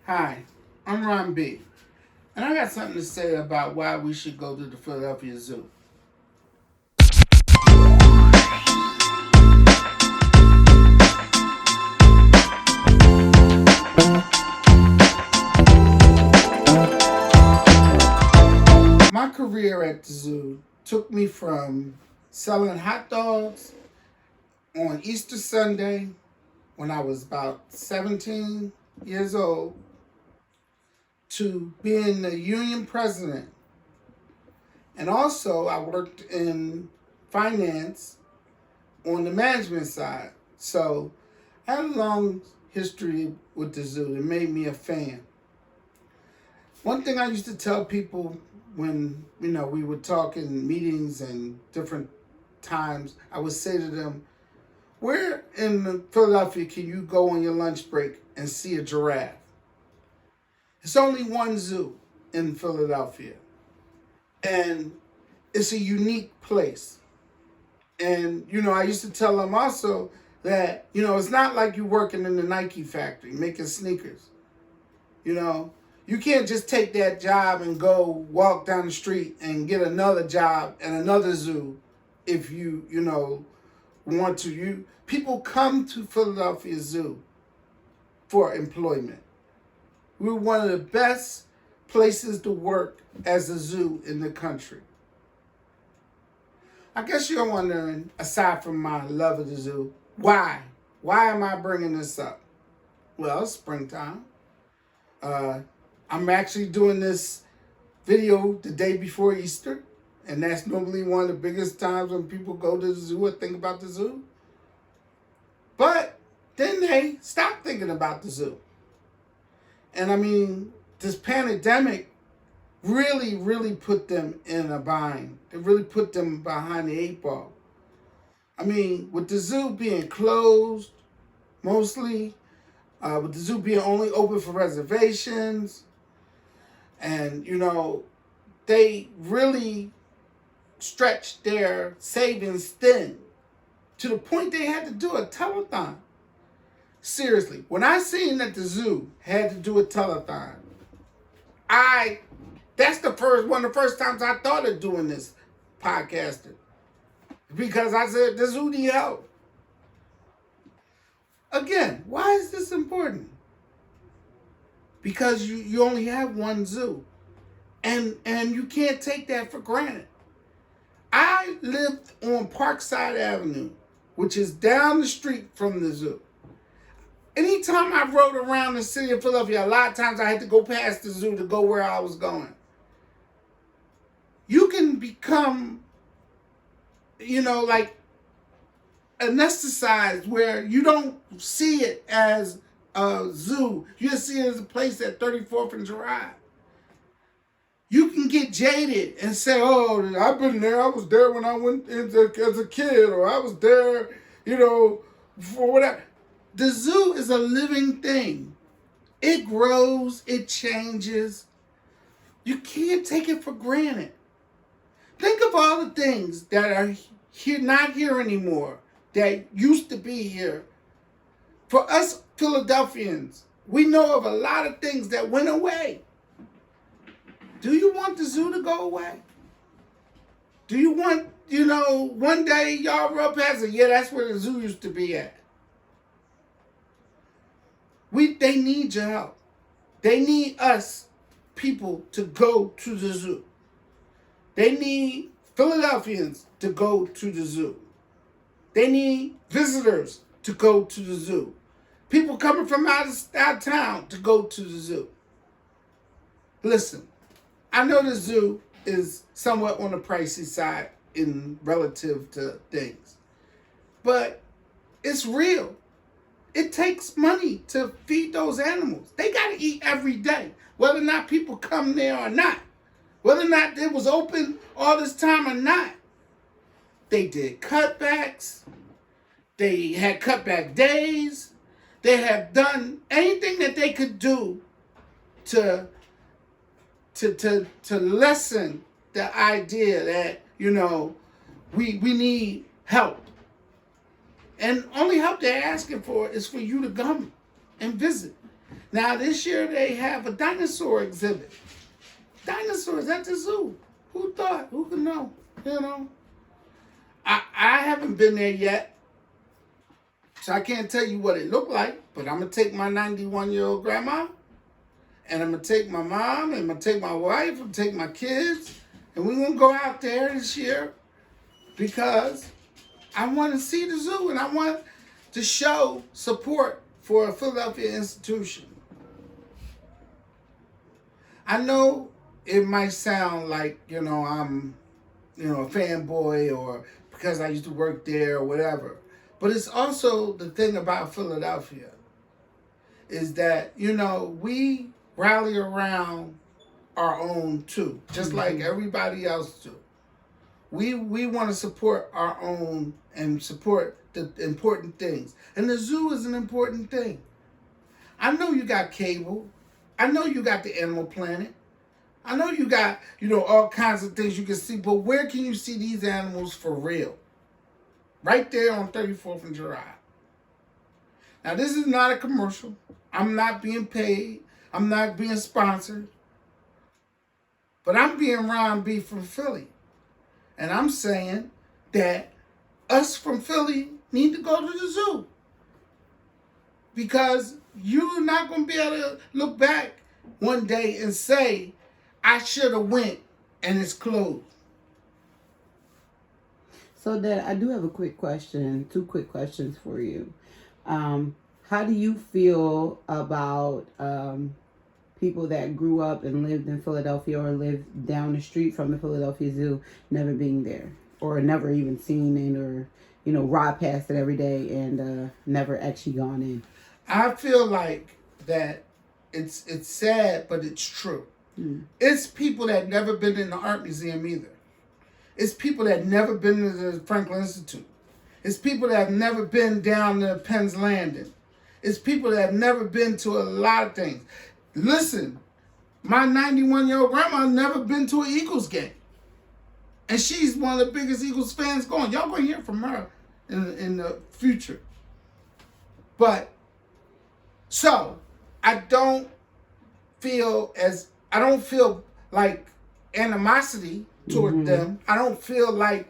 Hi, I'm Ron B. And I got something to say about why we should go to the Philadelphia Zoo. My career at the zoo took me from selling hot dogs on Easter Sunday when I was about 17 years old to being the union president. And also, I worked in finance on the management side. So I had a long history with the zoo. It made me a fan. One thing I used to tell people when we would talk in meetings and different times, I would say to them, "Where in Philadelphia can you go on your lunch break and see a giraffe?" It's only one zoo in Philadelphia, and it's a unique place. And I used to tell them also that it's not like you working in the Nike factory making sneakers. You know, you can't just take that job and go walk down the street and get another job at another zoo if you want to. You people come to Philadelphia Zoo for employment. We're one of the best places to work as a zoo in the country. I guess you're wondering, aside from my love of the zoo, why? Why am I bringing this up? Well, it's springtime. Uh, I'm actually doing this video the day before Easter, and that's normally one of the biggest times when people go to the zoo or think about the zoo. But then they stop thinking about the zoo. And I mean, this pandemic really, really put them in a bind. It really put them behind the eight ball. I mean, with the zoo being closed mostly, with the zoo being only open for reservations, and they really stretched their savings thin to the point they had to do a telethon. Seriously, when I seen that the zoo had to do a telethon, I that's one of the first times I thought of doing this podcasting. Because I said, the zoo need help. Again, why is this important? Because you only have one zoo. And you can't take that for granted. I lived on Parkside Avenue, which is down the street from the zoo. Anytime I rode around the city of Philadelphia, a lot of times I had to go past the zoo to go where I was going. You can become, like anesthetized where you don't see it as a zoo. You just see it as a place at 34th and Girard. You can get jaded and say, "Oh, I've been there. I was there when I went as a kid, or I was there, for whatever." The zoo is a living thing. It grows, it changes. You can't take it for granted. Think of all the things that are here, not here anymore, that used to be here. For us Philadelphians, we know of a lot of things that went away. Do you want the zoo to go away? Do you want, one day y'all rub past it, yeah, that's where the zoo used to be at. They need your help. They need us people to go to the zoo. They need Philadelphians to go to the zoo. They need visitors to go to the zoo. People coming from out of town to go to the zoo. Listen, I know the zoo is somewhat on the pricey side in relative to things, but it's real. It takes money to feed those animals. They got to eat every day, whether or not people come there or not, whether or not it was open all this time or not. They did cutbacks. They had cutback days. They have done anything that they could do to lessen the idea that we need help. And only help they're asking for is for you to come and visit. Now this year they have a dinosaur exhibit. Dinosaurs at the zoo. Who thought? Who could know? You know. I haven't been there yet, so I can't tell you what it looked like. But I'm gonna take my 91-year-old grandma, and I'm gonna take my mom, and I'm gonna take my wife, and take my kids, and we're gonna go out there this year because I want to see the zoo and I want to show support for a Philadelphia institution. I know it might sound like, I'm, a fanboy or because I used to work there or whatever. But it's also the thing about Philadelphia is that, we rally around our own too, just like everybody else do. We want to support our own and support the important things. And the zoo is an important thing. I know you got cable. I know you got the Animal Planet. I know you got, all kinds of things you can see, but where can you see these animals for real? Right there on 34th and Girard. Now, this is not a commercial. I'm not being paid. I'm not being sponsored. But I'm being Ron B from Philly. And I'm saying that us from Philly need to go to the zoo. Because you're not going to be able to look back one day and say, I should have went and it's closed. So, Dad, I do have a quick question, 2 quick questions for you. How do you feel about people that grew up and lived in Philadelphia or lived down the street from the Philadelphia Zoo never being there or never even seen it or, ride past it every day and never actually gone in? I feel like that it's sad, but it's true. It's people that never been in the art museum either. It's people that never been to the Franklin Institute. It's people that have never been down to Penn's Landing. It's people that have never been to a lot of things. Listen, my 91-year-old grandma never been to an Eagles game. And she's one of the biggest Eagles fans going. Y'all going to hear from her in the future. But, so, I don't feel like animosity toward them. I don't feel like,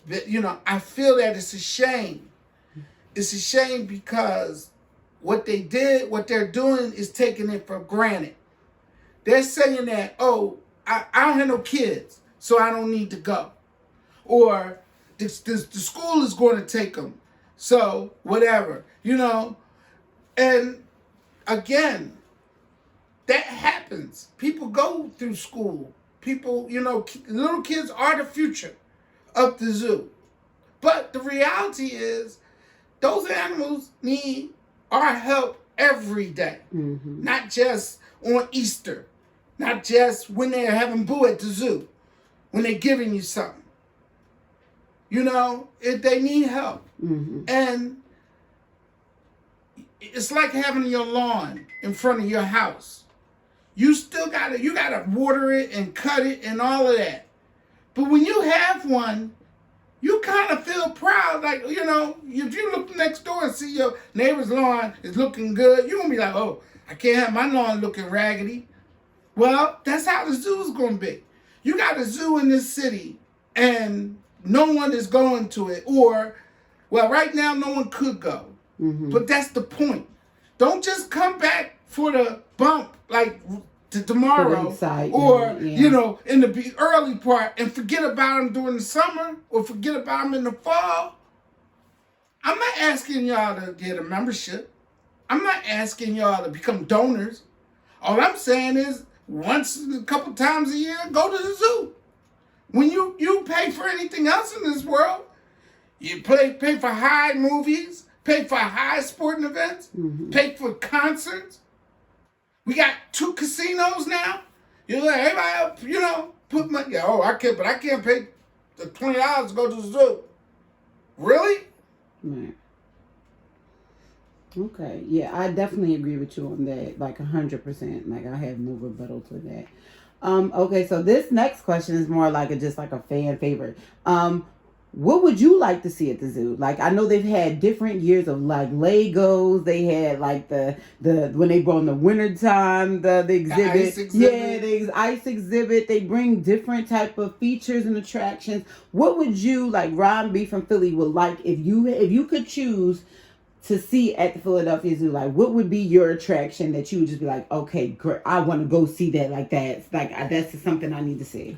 I feel that it's a shame. It's a shame because what they're doing is taking it for granted. They're saying that, I don't have no kids, so I don't need to go. Or the school is going to take them, so whatever, And again, that happens. People go through school. People, little kids are the future of the zoo. But the reality is, those animals need our help every day. Not just on Easter. Not just when they're having boo at the zoo. When they're giving you something. If they need help. And it's like having your lawn in front of your house. You still gotta water it and cut it and all of that. But when you have one, you kind of feel proud. Like, if you look next door and see your neighbor's lawn is looking good, you're going to be like, I can't have my lawn looking raggedy. Well, that's how the zoo is going to be. You got a zoo in this city and no one is going to it. Or, right now no one could go. But that's the point. Don't just come back for the bump like to tomorrow in the early part and forget about them during the summer or forget about them in the fall. I'm not asking y'all to get a membership. I'm not asking y'all to become donors. All I'm saying is once a couple times a year, go to the zoo. When you pay for anything else in this world, you pay for high movies, pay for high sporting events, pay for concerts. We got 2 casinos now. You're like, everybody, put money. I can't pay the $20 to go to the zoo. Really? Right. Okay. Yeah, I definitely agree with you on that. Like 100%. Like I have no rebuttal to that. Okay, so this next question is more like just like a fan favorite. what would you like to see at the zoo? Like, I know they've had different years of like Legos. They had like the when they brought in the wintertime, the exhibit. ice exhibit. Yeah, the ice exhibit. They bring different type of features and attractions. What would you like Ron B from Philly would like if you could choose to see at the Philadelphia Zoo? Like, what would be your attraction that you would just be like, okay, great, I want to go see that. Like that's something I need to see.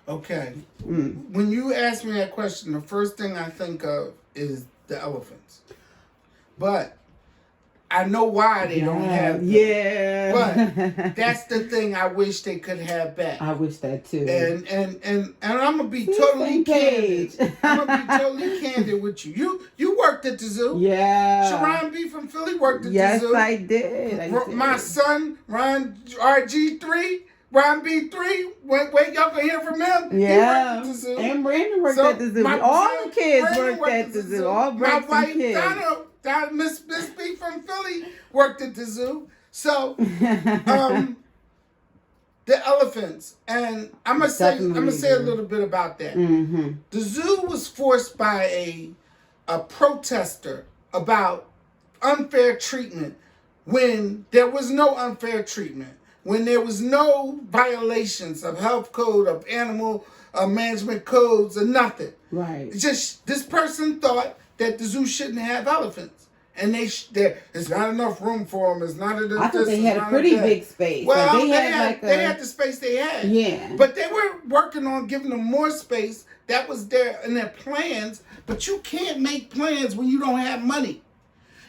Okay. When you ask me that question, the first thing I think of is the elephants. But I know why they don't have them. Yeah. But that's the thing I wish they could have back. I wish that too. And I'm gonna be totally candid. I'm gonna be totally candid with you. You worked at the zoo. Yeah. Sharon B from Philly worked at yes, the zoo. Yes, I did. My son, Ron RG3. Ron B3, wait, y'all can hear from him. Yeah. He worked at the zoo. And Brandon worked at the zoo. All the kids worked at the zoo. All my wife, kids. Donna, Miss B from Philly worked at the zoo. So, the elephants, and I'm gonna say a little bit about that. Mm-hmm. The zoo was forced by a protester about unfair treatment when there was no unfair treatment. When there was no violations of health code, of animal management codes, or nothing. Right. Just this person thought that the zoo shouldn't have elephants, and there's not enough room for them. It's not enough. I thought they had a pretty big space. Well, like they had the space they had. Yeah. But they were working on giving them more space. That was there in their plans. But you can't make plans when you don't have money.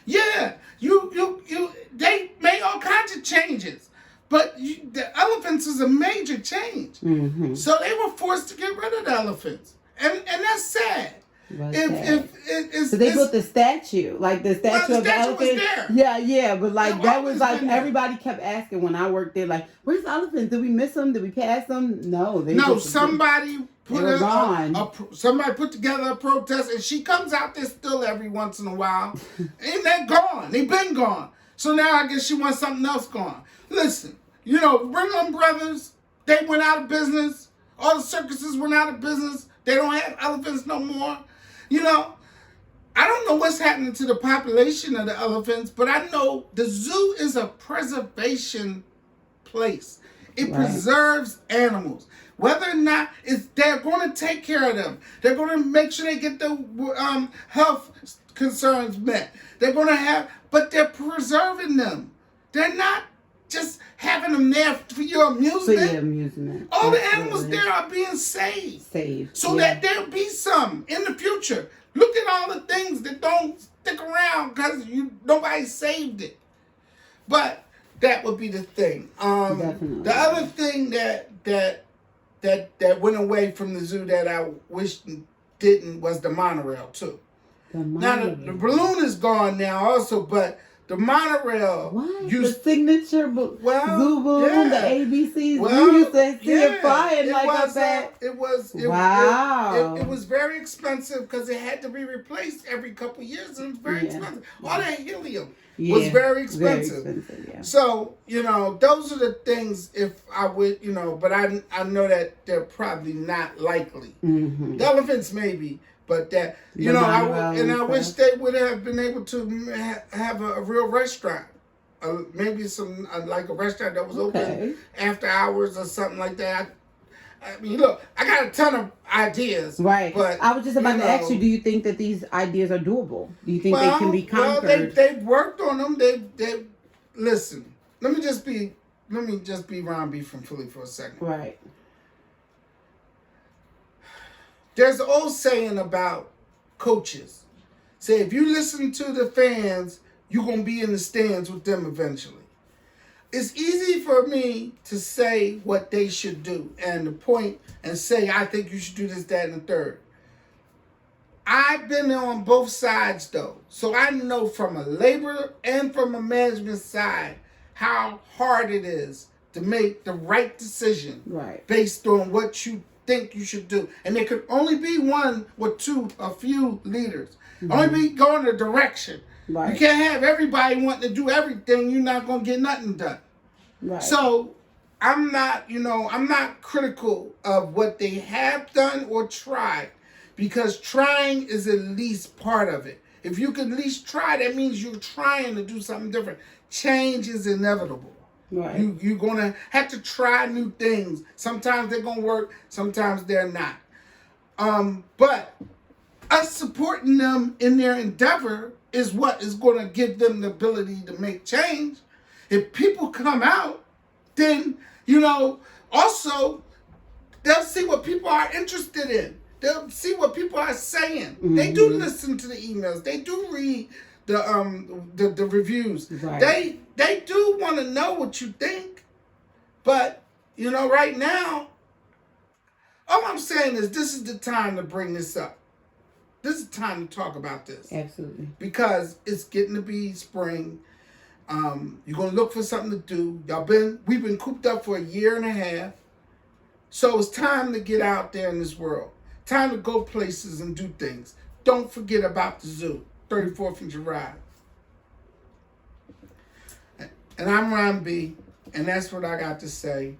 Yeah, they made all kinds of changes. But the elephants is a major change. Mm-hmm. So they were forced to get rid of the elephants. And that's sad. So they built the statue, like the statue of the elephant. Was there. Yeah, but like that was like everybody kept asking when I worked there, like, where's the elephants? Did we miss them? Did we pass them? No, somebody put together a protest, and she comes out there still every once in a while, and they're gone. They've been gone. So now I guess she wants something else gone. Listen, Ringling Brothers, they went out of business. All the circuses went out of business. They don't have elephants no more. I don't know what's happening to the population of the elephants, but I know the zoo is a preservation place. It preserves animals. Whether or not they're going to take care of them. They're going to make sure they get the health concerns met. They're going to but they're preserving them. They're not just having them there for your amusement. All the animals there are being saved. So that there'll be some in the future. Look at all the things that don't stick around because nobody saved it. But that would be the thing. The other thing that went away from the zoo that I wish didn't was the monorail too. Now the balloon is gone now also, but the monorail. What? The signature zoo balloon, the ABCs. Well, you used to see it flying like that. It was very expensive because it had to be replaced every couple of years, and it was very expensive. All that helium was very expensive. So, those are the things if I would, but I know that they're probably not likely. Mm-hmm. The elephants maybe. But that, I wish they would have been able to have a real restaurant. Maybe like a restaurant that was open after hours or something like that. I mean, look, I got a ton of ideas. Right. But I was just about to ask you, do you think that these ideas are doable? Do you think they can be conquered? Well, they've worked on them. They listen, let me just be Ron B from Philly for a second. Right. There's an old saying about coaches. Say, if you listen to the fans, you're going to be in the stands with them eventually. It's easy for me to say what they should do and to point and say, I think you should do this, that, and the third. I've been on both sides, though. So I know from a labor and from a management side how hard it is to make the right decision based on what you think you should do. And there could only be one or a few leaders. Mm-hmm. Only be going a direction. Right. You can't have everybody wanting to do everything. You're not going to get nothing done. Right. So I'm not critical of what they have done or tried. because trying is at least part of it. If you can at least try, that means you're trying to do something different. Change is inevitable. Right. You're going to have to try new things. Sometimes they're going to work, sometimes they're not. But us supporting them in their endeavor is what is going to give them the ability to make change. If people come out, then, also they'll see what people are interested in. They'll see what people are saying. Mm-hmm. They do listen to the emails. They do read the reviews. Right. They do want to know what you think. But, right now, all I'm saying is this is the time to bring this up. This is the time to talk about this. Absolutely. Because it's getting to be spring. You're going to look for something to do. We've been cooped up for a year and a half. So it's time to get out there in this world. Time to go places and do things. Don't forget about the zoo, 34th and Girard. And I'm Ron B, and that's what I got to say.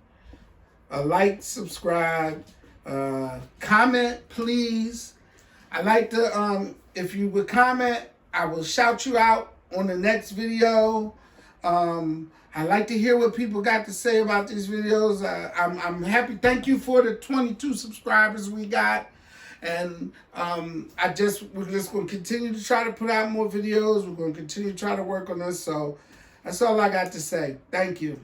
Like, subscribe, comment, please. I like to, if you would comment, I will shout you out on the next video. I like to hear what people got to say about these videos. I'm happy. Thank you for the 22 subscribers we got. And we're just going to continue to try to put out more videos. We're going to continue to try to work on this. So that's all I got to say. Thank you.